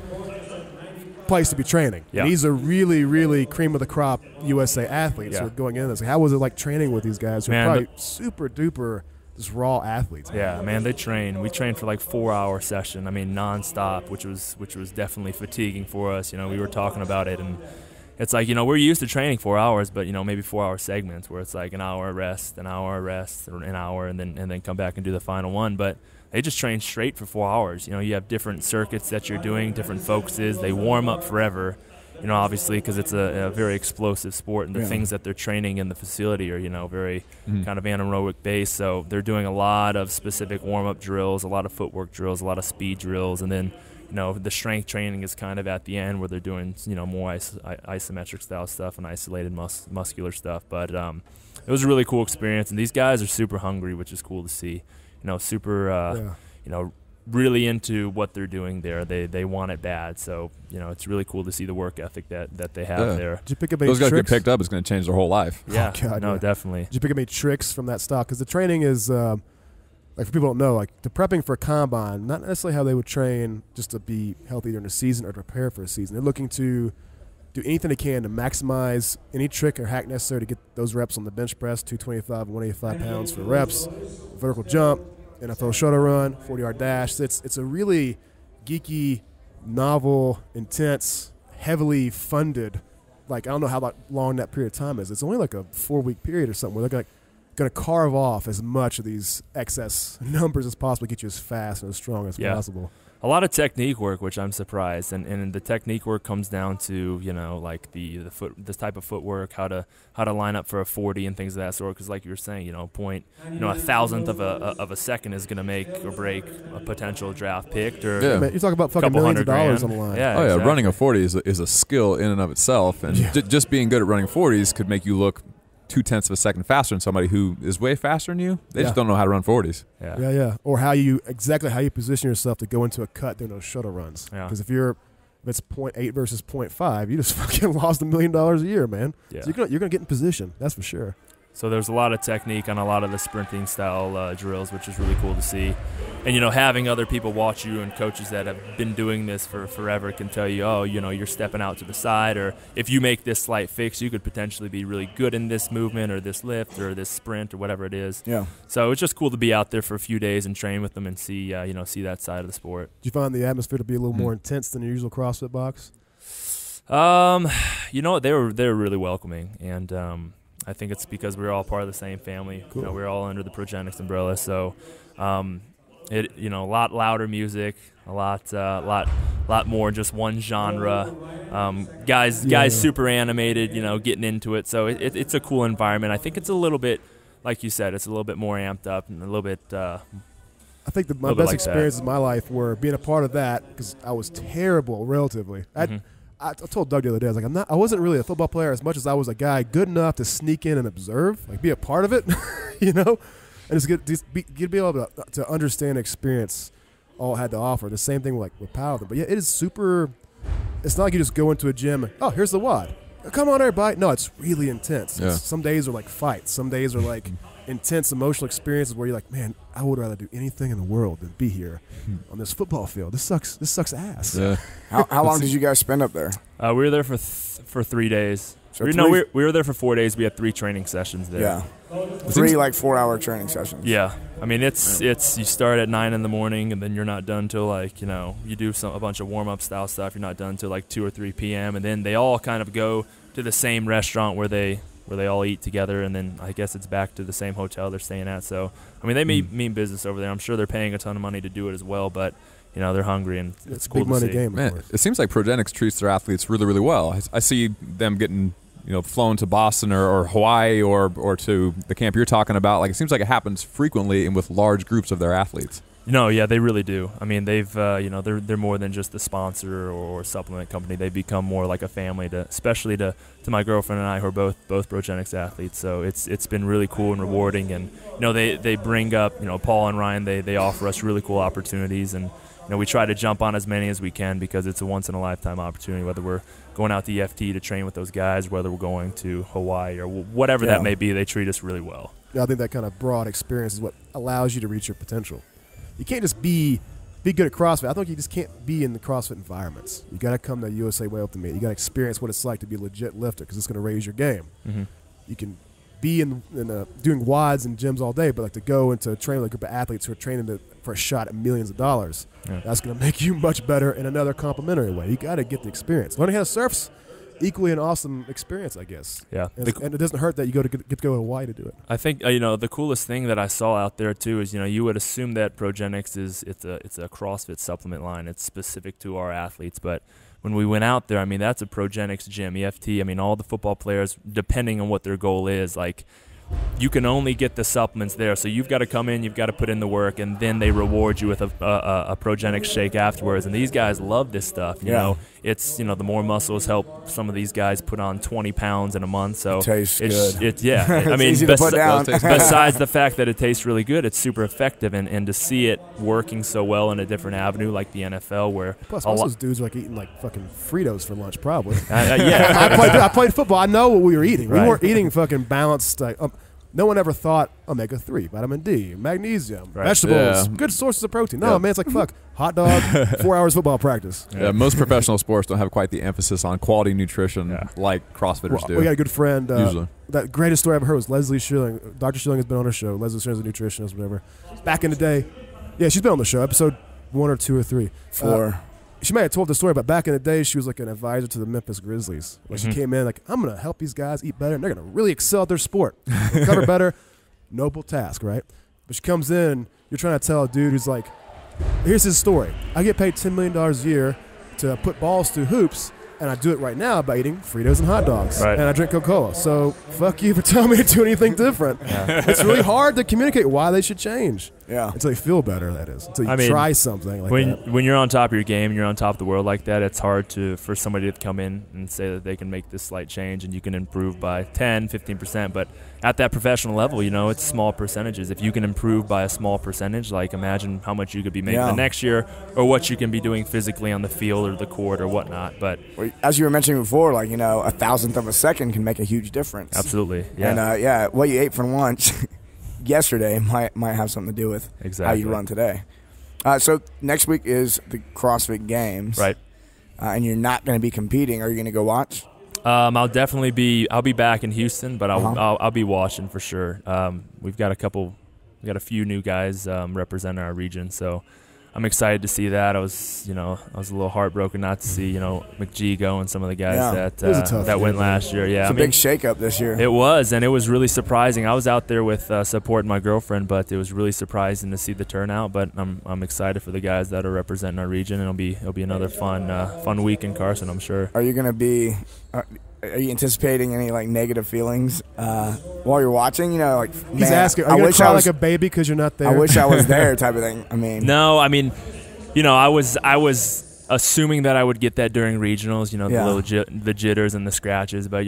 place to be training. Yeah. And these are really, really cream of the crop USA athletes who are going in this. How was it like training with these guys who are probably super duper just raw athletes? Yeah, man, they train. We trained for like 4-hour session. I mean, nonstop, which was definitely fatiguing for us. You know, we were talking about it, and it's like, you know, we're used to training 4 hours, but you know, maybe 4-hour segments where it's like an hour rest, an hour rest, or an hour, and then come back and do the final one. But they just train straight for 4 hours. You know, you have different circuits that you're doing, different focuses. They warm up forever. You know, obviously, because it's a very explosive sport, and the things that they're training in the facility are, you know, very kind of anaerobic based. So they're doing a lot of specific warm-up drills, a lot of footwork drills, a lot of speed drills, and then, you know, the strength training is kind of at the end where they're doing, you know, more isometric style stuff and isolated muscular stuff. But it was a really cool experience, and these guys are super hungry, which is cool to see. You know, super, you know, really into what they're doing there. They want it bad. So, you know, it's really cool to see the work ethic that they have there. Did you pick up any Those guys tricks? get picked up, it's going to change their whole life. Yeah, God, no, yeah. definitely. Did you pick up any tricks from that stock? Because the training is, like for people who don't know, like the prepping for a combine, not necessarily how they would train just to be healthy during the season or to prepare for a season. They're looking to do anything they can to maximize any trick or hack necessary to get those reps on the bench press, 225 and 185 pounds for reps, vertical jump, NFL shuttle run, 40-yard dash. It's a really geeky, novel, intense, heavily funded, like I don't know how long that period of time is. It's only like a 4-week period or something where they're going to carve off as much of these excess numbers as possible, get you as fast and as strong as possible. A lot of technique work, which I'm surprised, and the technique work comes down to, you know, like this type of footwork, how to line up for a 40 and things of that sort. Because like you were saying, you know, a thousandth of a second is going to make or break a potential draft pick. Or Man, you talk about fucking millions of dollars on the line. Yeah, Oh, yeah, exactly. running a 40 is a skill in and of itself. And just being good at running 40s could make you look 0.2 of a second faster than somebody who is way faster than you. They just don't know how to run 40s. Yeah. Or exactly how you position yourself to go into a cut during those shuttle runs. Yeah. Because if it's 0.8 versus 0.5, you just fucking lost $1 million a year, man. Yeah. So you're gonna get in position. That's for sure. So there's a lot of technique on a lot of the sprinting style drills, which is really cool to see. And, you know, having other people watch you and coaches that have been doing this for forever can tell you, oh, you know, you're stepping out to the side, or if you make this slight fix, you could potentially be really good in this movement or this lift or this sprint or whatever it is. Yeah. So it's just cool to be out there for a few days and train with them and see that side of the sport. Do you find the atmosphere to be a little more intense than your usual CrossFit box? You know, they were really welcoming, and I think it's because we're all part of the same family. Cool. You know, we're all under the Progenics umbrella, so a lot louder music, a lot more just one genre. Guys super animated, getting into it. So it's a cool environment. I think it's a little bit, like you said, it's a little bit more amped up and a little bit. I think my best experiences in my life were being a part of that because I was terrible relatively. I told Doug the other day, I was like, I wasn't really a football player as much as I was a guy good enough to sneak in and observe, like be a part of it, and just be able to understand and experience all it had to offer. The same thing with powerlifting. But yeah, it is super. It's not like you just go into a gym and, oh, here's the WOD. Come on, everybody. No, it's really intense. Yeah. Some days are like fights. Some days are like intense emotional experiences where you're like, man, I would rather do anything in the world than be here on this football field. This sucks ass. Yeah. How long did you guys spend up there? We were there for 3 days. So we were there for 4 days. We had 3 training sessions there. Yeah. 3 4-hour training sessions. Yeah. I mean, it's you start at 9 in the morning, and then you're not done till you do a bunch of warm-up style stuff. You're not done till 2 or 3 p.m. And then they all kind of go to the same restaurant where they all eat together, and then I guess it's back to the same hotel they're staying at. So, I mean, they mean business over there. I'm sure they're paying a ton of money to do it as well, but they're hungry, and it's cool big money see. game. Man, it seems like Progenics treats their athletes really, really well. I see them getting flown to Boston or Hawaii or to the camp you're talking about. Like, it seems like it happens frequently and with large groups of their athletes. No, yeah, they really do. I mean, they've they're more than just a sponsor or supplement company. They become more like a family, especially to my girlfriend and I, who are both Progenics athletes. So it's been really cool and rewarding. And they bring up Paul and Ryan. They offer us really cool opportunities, and we try to jump on as many as we can because it's a once in a lifetime opportunity. Whether we're going out to EFT to train with those guys, whether we're going to Hawaii or whatever that may be, they treat us really well. Yeah, I think that kind of broad experience is what allows you to reach your potential. You can't just be good at CrossFit. I think you just can't be in the CrossFit environments. You got to come to USA Weightlifting meet. You got to experience what it's like to be a legit lifter because it's going to raise your game. Mm-hmm. You can be in doing WODs in gyms all day, but to go into training with a group of athletes who are training for a shot at millions of dollars, that's going to make you much better in another complimentary way. You got to get the experience. Learning how to surf's equally an awesome experience, I guess. Yeah, and it doesn't hurt that you get to go to Hawaii to do it. I think the coolest thing that I saw out there too is you would assume that Progenics it's a CrossFit supplement line. It's specific to our athletes, but when we went out there, I mean, that's a Progenics gym, EFT. I mean, all the football players, depending on what their goal is, you can only get the supplements there. So you've got to come in, you've got to put in the work, and then they reward you with a Progenics shake afterwards. And these guys love this stuff. You know, it's the more muscles help some of these guys put on 20 pounds in a month. So it tastes good. I mean, easy to put down. Besides the fact that it tastes really good, it's super effective, and to see it working so well in a different avenue like the NFL, where plus most of those dudes are eating fucking Fritos for lunch, probably. Yeah, I played football. I know what we were eating. Right. We weren't eating fucking balanced. No one ever thought omega-3, vitamin D, magnesium, vegetables, good sources of protein. No, man, it's fuck, hot dog, 4 hours football practice. Yeah, most professional sports don't have quite the emphasis on quality nutrition like CrossFitters do. We got a good friend. Usually. That greatest story I ever heard was Leslie Schilling. Dr. Schilling has been on her show. Leslie Schilling's a nutritionist, whatever. Back in the day. Yeah, she's been on the show, episode 1 or 2 or 3. 4. She may have told the story, but back in the day, she was an advisor to the Memphis Grizzlies. When she came in, I'm going to help these guys eat better, and they're going to really excel at their sport. Recover better. Noble task, right? But she comes in, you're trying to tell a dude who's here's his story. I get paid $10 million a year to put balls through hoops, and I do it right now by eating Fritos and hot dogs. Right. And I drink Coca-Cola. So fuck you for telling me to do anything different. It's really hard to communicate why they should change. Yeah. Until you feel better, that is. Until you try something like that. When you're on top of your game and you're on top of the world like that, it's hard for somebody to come in and say that they can make this slight change and you can improve by 10, 15%. But at that professional level, it's small percentages. If you can improve by a small percentage, imagine how much you could be making the next year or what you can be doing physically on the field or the court or whatnot. But as you were mentioning before, a thousandth of a second can make a huge difference. Absolutely. Yeah. And what you ate for lunch yesterday might have something to do with how you run today. So next week is the CrossFit Games, right? And you're not going to be competing. Are you going to go watch? I'll definitely be. I'll be back in Houston, but I'll be watching for sure. We've got a few new guys representing our region, so I'm excited to see that. I was a little heartbroken not to see, McGee go and some of the guys that went last year. Yeah, It's a big shakeup this year. It was, and it was really surprising. I was out there with supporting my girlfriend, but it was really surprising to see the turnout. But I'm excited for the guys that are representing our region, and it'll be another fun week in Carson, I'm sure. Are you going to be? Are you anticipating any like negative feelings while you're watching? He's asking. Are you gonna cry like a baby because you're not there? I wish I was there, type of thing. No. I was assuming that I would get that during regionals. The jitters and the scratches, but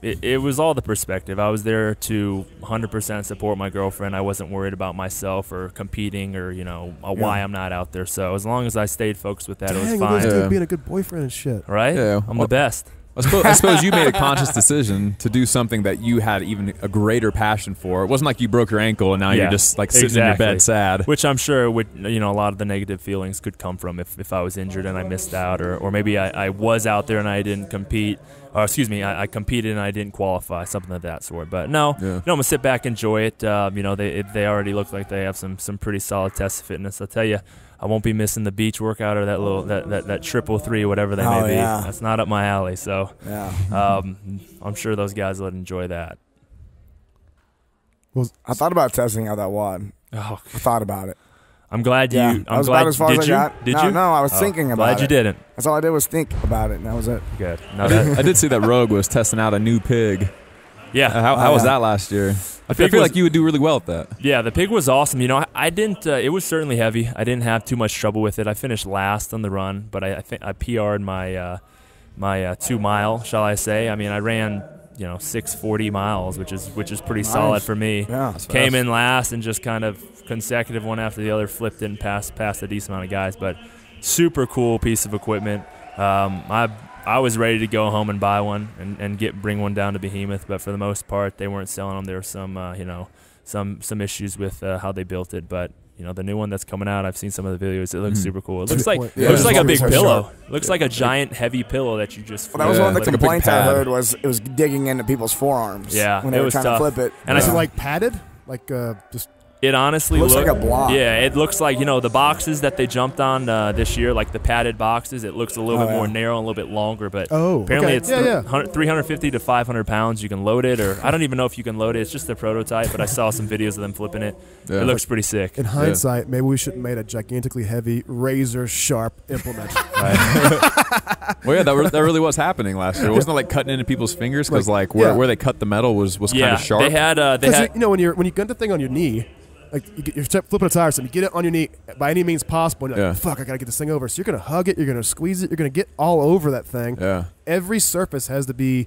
it was all the perspective. I was there to 100% support my girlfriend. I wasn't worried about myself or competing or why I'm not out there. So as long as I stayed focused with that, it was fine. Dude, being a good boyfriend and shit. Right? Yeah. I'm the best. I suppose you made a conscious decision to do something that you had even a greater passion for. It wasn't like you broke your ankle and now you're just like sitting in your bed sad. Which I'm sure would, a lot of the negative feelings could come from if I was injured and I missed out, or maybe I was out there and I didn't compete. Or excuse me, I competed and I didn't qualify, something of that sort. But no, I'm gonna sit back, enjoy it. They already look like they have some pretty solid tests of fitness. I'll tell you, I won't be missing the beach workout or that little that 333, whatever they may be. That's not up my alley. So I'm sure those guys would enjoy that. Well, I thought about testing out that wad. Oh, I thought about it. I'm glad you. Yeah, I'm glad. As far did as you? I got. Did you? No, I was thinking about it. Glad you didn't. That's all I did was think about it, and that was it. Good. No, I did see that Rogue was testing out a new pig. Yeah. How was that last year? I feel like you would do really well at that. Yeah, the pig was awesome. I didn't. It was certainly heavy. I didn't have too much trouble with it. I finished last on the run, but I think I PR'd my 2 mile, shall I say? I ran 640 miles, which is pretty solid for me. Yeah, came in last and just kind of consecutive one after the other, flipped it and passed a decent amount of guys. But super cool piece of equipment. I was ready to go home and buy one and bring one down to Behemoth, but for the most part they weren't selling them. There were some issues with how they built it, but the new one that's coming out, I've seen some of the videos. It looks super cool. It looks like a big pillow. It looks like a giant heavy pillow that you just flip. Well, that was one of the like complaints I heard was it was digging into people's forearms. Yeah, when they were trying to flip it. And is it like padded? Like just. It honestly looks like a block. Yeah, it looks like the boxes that they jumped on this year, like the padded boxes. It looks a little bit more narrow and a little bit longer, but apparently it's 350 to 500 pounds. You can load it, or I don't even know if you can load it. It's just a prototype, but I saw some videos of them flipping it. Yeah. It looks pretty sick. In hindsight, maybe we should have made a gigantically heavy, razor sharp implement. Well, yeah, that really was happening last year. Wasn't it like cutting into people's fingers because where they cut the metal was kind of sharp? They had when you got the thing on your knee. Like you're flipping a tire, so you get it on your knee by any means possible. And you're like, fuck, I gotta get this thing over. So you're gonna hug it, you're gonna squeeze it, you're gonna get all over that thing. Yeah. Every surface has to be,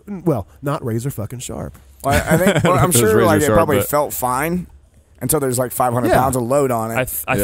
not razor fucking sharp. Well, I think I'm sure it probably felt fine until there's like 500 pounds of load on it. I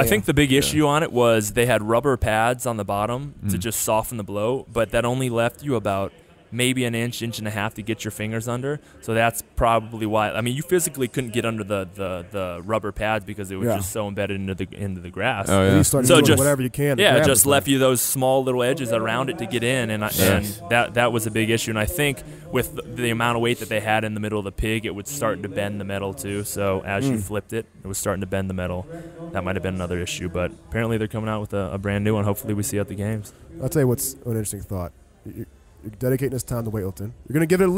think the big issue on it was they had rubber pads on the bottom to just soften the blow, but that only left you about maybe an inch and a half to get your fingers under. So that's probably why. You physically couldn't get under the rubber pads because it was just so embedded into the grass. Oh, yeah. You start doing whatever you can. Yeah, just left you those small little edges around it to get in, and that was a big issue. And I think with the amount of weight that they had in the middle of the pig, it was starting to bend the metal too. So as you flipped it, it was starting to bend the metal. That might have been another issue, but apparently they're coming out with a brand new one. Hopefully we see at the games. I'll tell you what's an interesting thought. You're dedicating this time to weightlifting. You're going to give it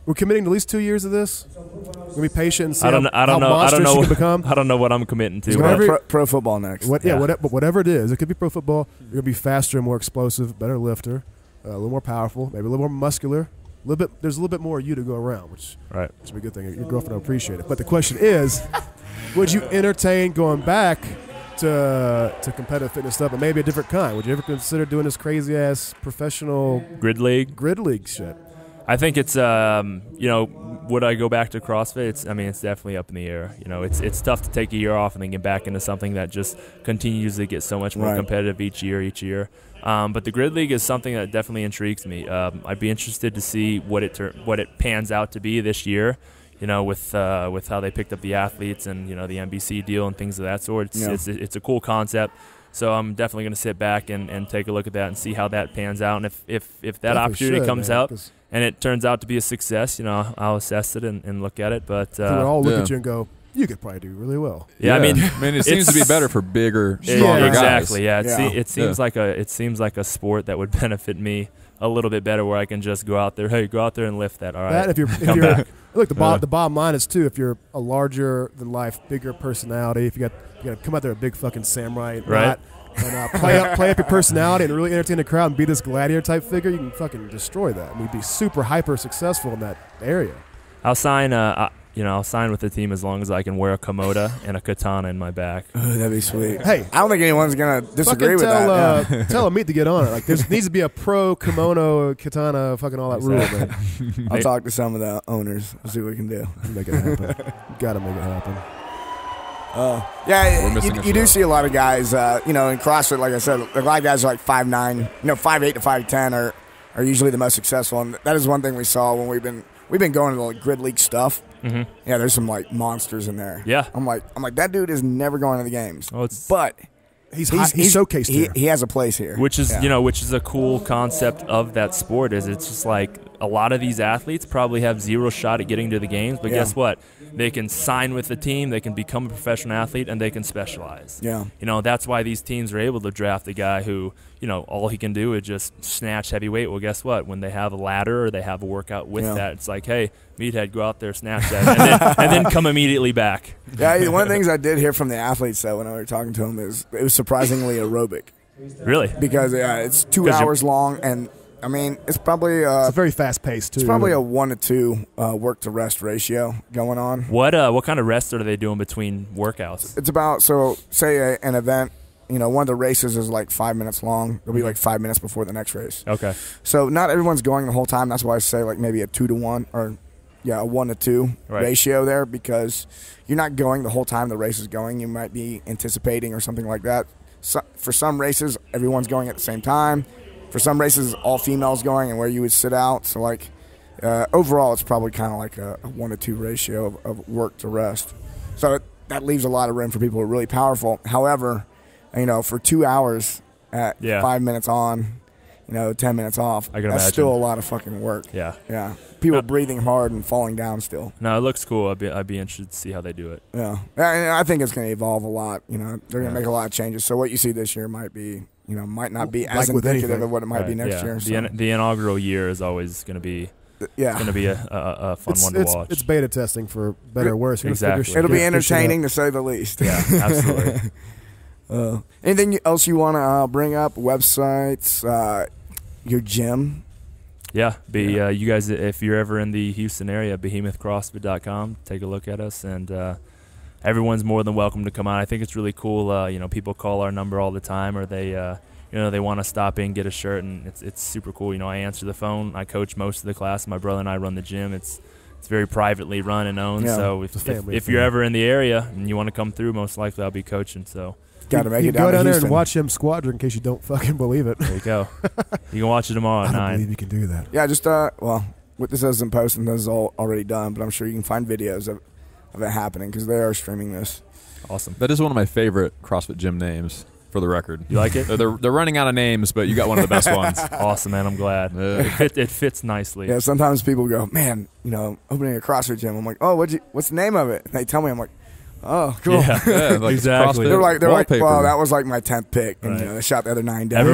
we're committing to at least 2 years of this. We're going to be patient and see how monstrous you can become. I don't know what I'm committing to. Pro football next. Whatever it is. It could be pro football. You're going to be faster and more explosive, better lifter, a little more powerful, maybe a little more muscular. There's a little bit more of you to go around, which should be a good thing. Your girlfriend will appreciate it. But the question is, would you entertain going back to competitive fitness stuff, but maybe a different kind? Would you ever consider doing this crazy ass professional grid league shit? I think it's would I go back to CrossFit? It's definitely up in the air. It's tough to take a year off and then get back into something that just continues to get so much more competitive each year. But the grid league is something that definitely intrigues me. I'd be interested to see what it pans out to be this year. With how they picked up the athletes and the NBC deal and things of that sort. It's a cool concept. So I'm definitely going to sit back and take a look at that and see how that pans out. And if that opportunity comes out and it turns out to be a success, I'll assess it and look at it. But we would all look at you and go, you could probably do really well. Yeah, I mean, it seems to be better for bigger, Yeah, stronger guys. exactly. Yeah, it seems like a sport that would benefit me a little bit better, where I can just go out there. Hey, go out there and lift that. All right. That if you're back. look, the bottom line is too, if you're a larger than life, bigger personality, if you got to come out there a big fucking samurai, Right. and play up your personality and really entertain the crowd and be this gladiator type figure, you can fucking destroy that. I mean, be super hyper successful in that area. I'll sign. I'll sign with the team as long as I can wear a komoda and a katana in my back. That'd be sweet. Hey, I don't think anyone's gonna disagree with that. Yeah. Tell Amit to get on it. Like, there needs to be a pro kimono, katana, fucking all that rule, man. I'll talk to some of the owners. We'll see what we can do. Make it happen. Gotta make it happen. Yeah, you do see a lot of guys, in CrossFit, like I said, a lot of guys are like 5'9", 5'8" to 5'10" are usually the most successful. And that is one thing we saw when we've been going to the grid league stuff. Mm-hmm. Yeah, there's some like monsters in there. Yeah. I'm like, that dude is never going to the games. Oh, but he's showcased here. He has a place here. Which is, which is a cool concept of that sport. Is it's just like a lot of these athletes probably have zero shot at getting to the games, but guess what? They can sign with the team, they can become a professional athlete, and they can specialize. Yeah. That's why these teams are able to draft a guy who, all he can do is just snatch heavy weight. Well, guess what? When they have a ladder or they have a workout with that, it's like, hey, meathead, go out there, snatch that, and then come immediately back. Yeah, one of the things I did hear from the athletes, though, when I was talking to them, is it was surprisingly aerobic. Really? Because it's 2 hours long, and I mean, it's probably it's a very fast pace too. It's probably a 1 to 2 work to rest ratio going on. What kind of rest are they doing between workouts? It's about, say an event, one of the races is like 5 minutes long. It'll be like 5 minutes before the next race. Okay. So not everyone's going the whole time. That's why I say like maybe a 2 to 1 or a 1 to 2 ratio there, because you're not going the whole time the race is going. You might be anticipating or something like that. So, for some races, everyone's going at the same time. For some races, all females going and where you would sit out. So, like, overall, it's probably kind of like a 1 to 2 ratio of work to rest. So that leaves a lot of room for people who are really powerful. However, for 2 hours at 5 minutes on, 10 minutes off, I can that's imagine. still a lot of fucking work. Yeah. Yeah. People breathing hard and falling down still. No, it looks cool. I'd be interested to see how they do it. Yeah. And I think it's going to evolve a lot. They're going to make a lot of changes. So what you see this year might be, might not be as indicative of what it might be next year. So. The inaugural year is always going to be going to be a fun one to watch. It's beta testing for better or worse. Exactly. It'll be entertaining to say the least. Yeah, absolutely. Anything else you want to bring up? Websites, your gym? Yeah, you guys, if you're ever in the Houston area, behemothcrossfit.com, take a look at us, and everyone's more than welcome to come on. I think it's really cool. People call our number all the time, or they want to stop in, get a shirt, and it's super cool. I answer the phone. I coach most of the class. My brother and I run the gym. It's very privately run and owned. Yeah, so if you're ever in the area and you want to come through, most likely I'll be coaching. So. Got to make it down down there Houston. and watch him squadron in case you don't fucking believe it. There you go. You can watch it tomorrow at 9. I don't believe you can do that. Yeah, just what this isn't posting, this is all already done, but I'm sure you can find videos of it happening because they are streaming this. Awesome. That is one of my favorite CrossFit gym names, for the record. You like it? They're running out of names, but you got one of the best ones. Awesome, man. I'm glad. It fits nicely. Yeah, sometimes people go, man, opening a CrossFit gym. I'm like, oh, what's the name of it? And they tell me, I'm like, oh, cool. Yeah, like exactly. They're like, wallpaper. well, that was like my 10th pick, and Right. they shot the other 9 down.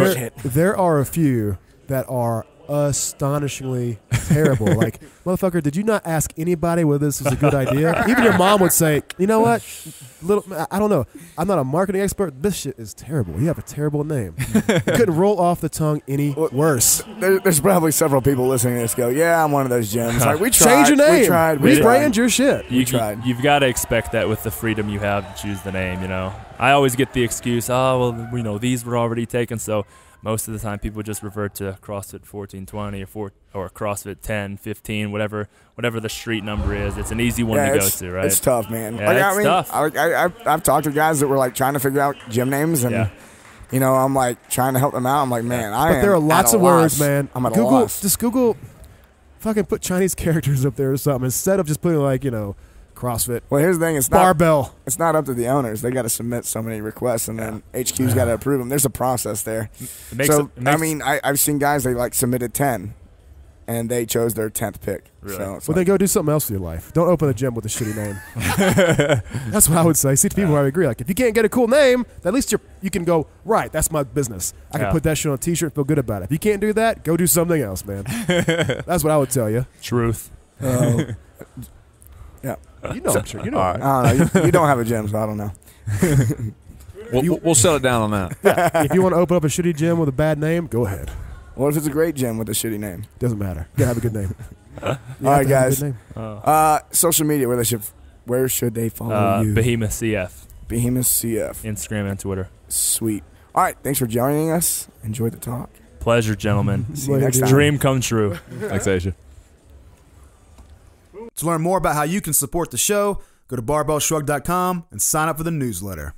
There are a few that are astonishingly terrible. Like, motherfucker, did you not ask anybody whether this was a good idea? Even your mom would say, you know what? I don't know. I'm not a marketing expert. This shit is terrible. You have a terrible name. It couldn't roll off the tongue any worse. There's probably several people listening to this go, yeah, I'm one of those gyms. Like, we tried. Change your name. We tried. Rebrand your shit. You tried. You've got to expect that with the freedom you have to choose the name, I always get the excuse, these were already taken, so most of the time people just revert to CrossFit 1420 or CrossFit 1015, whatever the street number is. It's an easy one to go to, right? It's tough, man. Yeah, it's tough. I've talked to guys that were like trying to figure out gym names, and I'm like trying to help them out. I'm like, man, But there are lots of words, man. I'm at a loss. Just Google, fucking put Chinese characters up there or something instead of just putting like CrossFit. Well, here's the thing: it's Barbell. It's not up to the owners. They got to submit so many requests, and then HQ's got to approve them. There's a process there. I've seen guys they like submitted 10, and they chose their 10th pick. Really? So it's Well, then go do something else with your life. Don't open a gym with a shitty name. That's what I would say. See, to people, I would agree. Like, if you can't get a cool name, at least you can go, right, that's my business. I can put that shit on a T-shirt and feel good about it. If you can't do that, go do something else, man. That's what I would tell you. Truth. yeah. You know, I'm sure. You know. I don't know. You don't have a gym, so I don't know. We'll shut it down on that. If you want to open up a shitty gym with a bad name, go ahead. What if it's a great gym with a shitty name? Doesn't matter. You gotta have a good name. All right, guys. Oh. Social media, where should they follow you? Behemoth CF. Behemoth CF. Instagram and Twitter. Sweet. All right, thanks for joining us. Enjoy the talk. Pleasure, gentlemen. See you next time. Dream come true. Thanks, Asia. To learn more about how you can support the show, go to barbellshrugged.com and sign up for the newsletter.